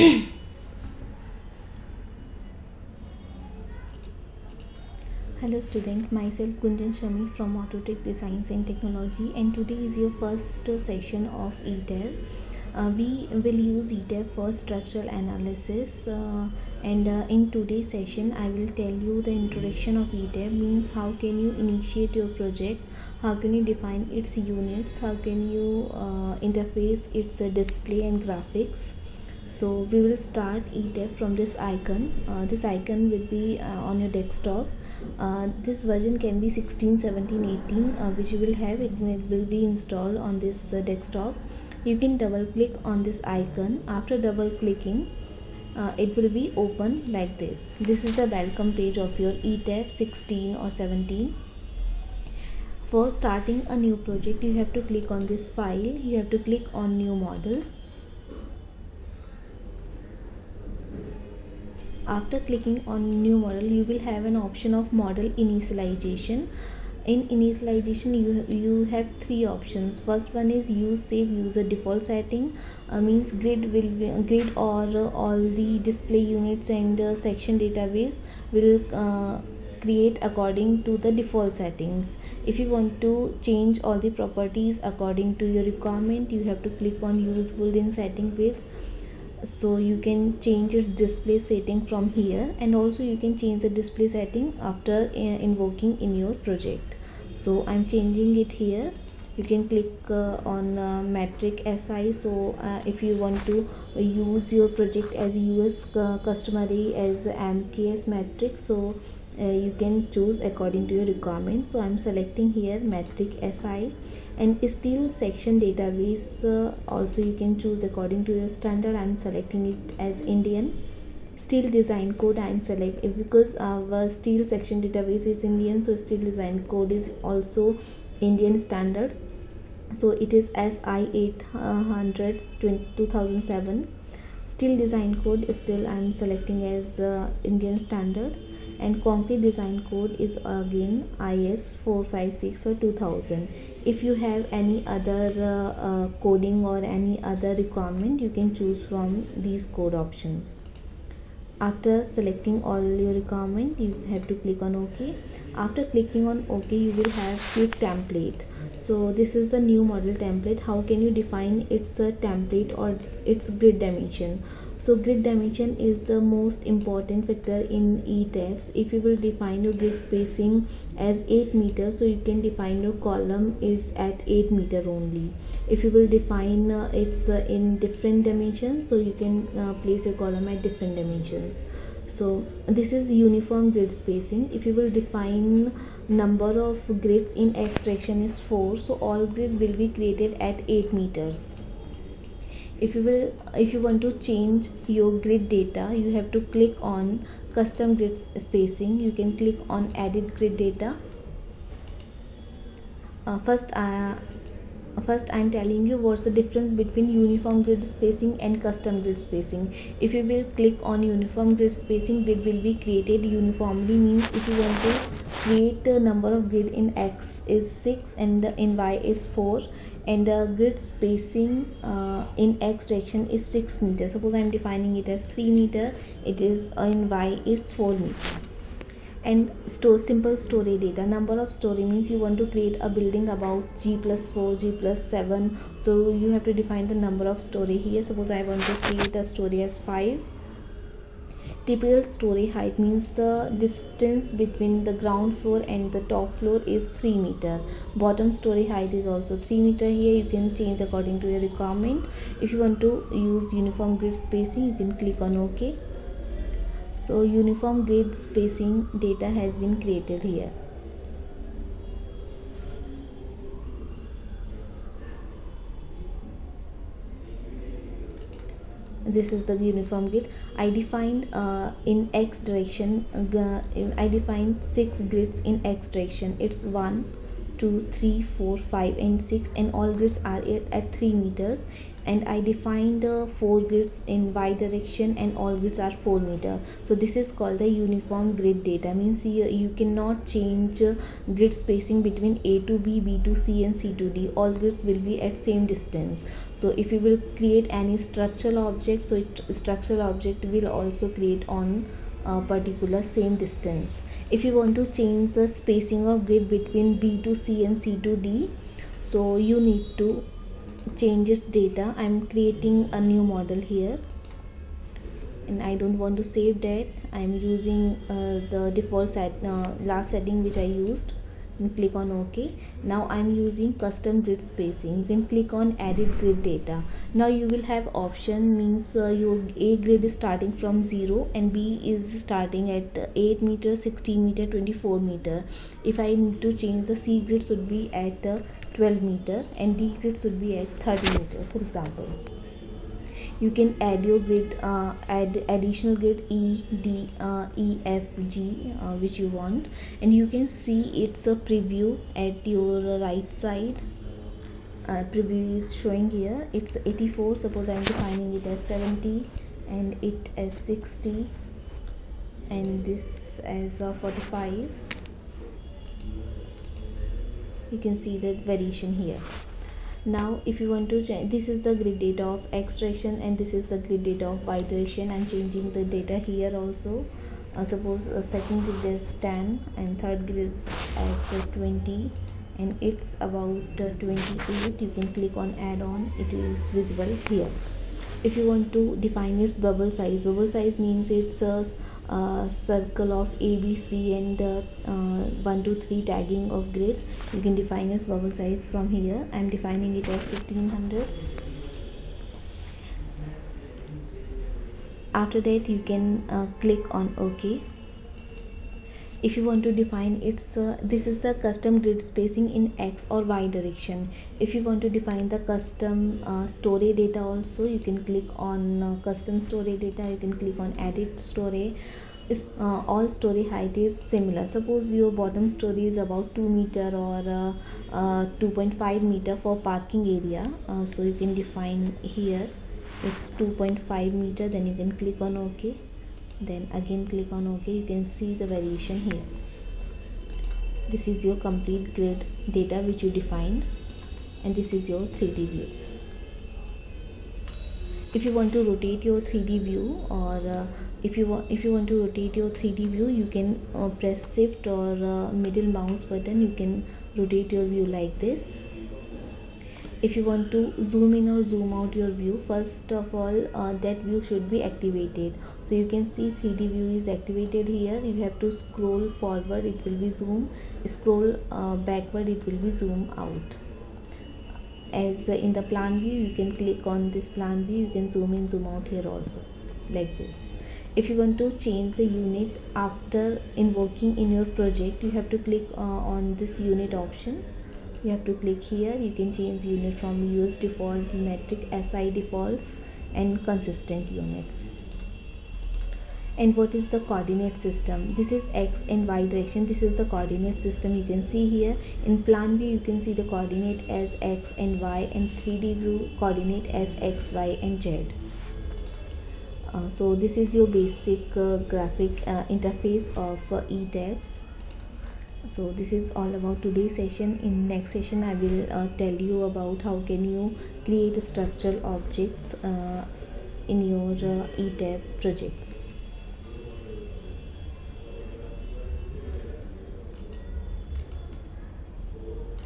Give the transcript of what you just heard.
Hello students, myself Gunjan Shami from Autotech Designs and Technology, and today is your first session of ETAB. We will use ETAB for structural analysis, and in today's session I will tell you the introduction of ETAB, means how can you initiate your project, how can you define its units, how can you interface its display and graphics. So we will start ETAB from this icon. This icon will be on your desktop. This version can be 16, 17, 18, which you will have. It will be installed on this desktop. You can double click on this icon. After double clicking, it will be open like this. This is the welcome page of your ETAB 16 or 17. For starting a new project, you have to click on this file. You have to click on new model. After clicking on new model, you will have an option of model initialization. In initialization, you have three options. First one is use save user default setting, means grid or all the display units and section database will create according to the default settings. If you want to change all the properties according to your requirement, you have to click on use boolean setting page. So you can change its display setting from here, and also you can change the display setting after invoking in your project. So I'm changing it here. You can click on metric SI. So if you want to use your project as US customary as MKS metric, so you can choose according to your requirement. So I'm selecting here metric SI. And steel section database, also you can choose according to your standard. I'm selecting it as Indian. Steel design code I'm selecting, because our steel section database is Indian, so steel design code is also Indian standard. So it is SI 800 2007. Steel design code is still I'm selecting as Indian standard, and concrete design code is again IS 456 or 2000. If you have any other coding or any other requirement, you can choose from these code options. After selecting all your requirement, you have to click on OK. After clicking on OK, you will have quick template. So this is the new model template. How can you define its template or its grid dimension? So grid dimension is the most important factor in ETABS. If you will define your grid spacing as 8 meters, so you can define your column is at 8 meter only. If you will define it's in different dimensions, so you can place your column at different dimensions. So this is uniform grid spacing. If you will define number of grids in X direction is 4, so all grids will be created at 8 meters. If you want to change your grid data, you have to click on custom grid spacing. You can click on edit grid data. First I'm telling you what's the difference between uniform grid spacing and custom grid spacing. If you will click on uniform grid spacing, grid will be created uniformly, means if you want to create the number of grid in X is 6 and in Y is 4, and the grid spacing in X direction is 6 meters. Suppose I'm defining it as 3 meter, it is in Y is 4 meters. And simple story data. Number of story means you want to create a building about G+4, G+7, so you have to define the number of story here. Suppose I want to create a story as 5. Typical story height means the distance between the ground floor and the top floor is 3 meter. Bottom story height is also 3 meter. Here you can change according to your requirement. If you want to use uniform grid spacing, you can click on OK. So uniform grid spacing data has been created here. This is the uniform grid. I defined in X direction. I defined 6 grids in X direction. It's 1, 2, 3, 4, 5 and 6, and all grids are at 3 meters. And I defined 4 grids in Y direction, and all grids are 4 meters. So this is called the uniform grid data, means you cannot change grid spacing between A to B, B to C and C to D. All grids will be at same distance. So if you will create any structural object, so structural object will also create on a particular same distance. If you want to change the spacing of grid between B to C and C to D, so you need to change its data. I'm creating a new model here, and I don't want to save that. I'm using the default last setting which I used, and click on OK. Now I'm using custom grid spacing. You can click on edit grid data. Now you will have option, means your A grid is starting from 0 and B is starting at 8 meter, 16 meter, 24 meter. If I need to change, the C grid should be at 12 meter and D grid should be at 30 meter, for example. You can add your grid, add additional grid E, D, E, F, G, which you want, and you can see it's a preview at your right side. Preview is showing here. It's 84. Suppose I'm defining it as 70, and it as 60, and this as 45. You can see the variation here. Now if you want to change, this is the grid data of X direction and this is the grid data of Y direction. I'm changing the data here also. Suppose second grid is 10 and third grid as 20 and it's about 28. You can click on add on, it is visible here. If you want to define its bubble size means it's a circle of A, B, C and 1, 2, 3 tagging of grids. You can define its bubble size from here. I'm defining it as 1500. After that you can click on OK. If you want to define its this is the custom grid spacing in X or Y direction. If you want to define the custom story data also, you can click on custom story data. You can click on edit story. If all story height is similar, suppose your bottom story is about 2 meter or 2.5 meter for parking area, so you can define here it's 2.5 meter. Then you can click on OK. Then again click on OK. You can see the variation here. This is your complete grid data which you defined, and this is your 3D view. If you want to rotate your 3D view, or if you want to rotate your 3D view, you can press shift or middle mouse button. You can rotate your view like this. If you want to zoom in or zoom out your view, first of all that view should be activated. So you can see 3D view is activated here. You have to scroll forward, it will be zoom. Scroll backward, it will be zoom out. As in the plan view, you can click on this plan view. You can zoom in, zoom out here also, like this. If you want to change the unit after invoking in your project, you have to click on this unit option. You have to click here. You can change unit from US default, metric, SI defaults and consistent units. And what is the coordinate system? This is X and Y direction. This is the coordinate system. You can see here in plan view, you can see the coordinate as X and Y, and 3D view coordinate as X, Y and Z. So this is your basic graphic interface of eTabs. So this is all about today's session. In next session I will tell you about how can you create structural objects in your eTab project.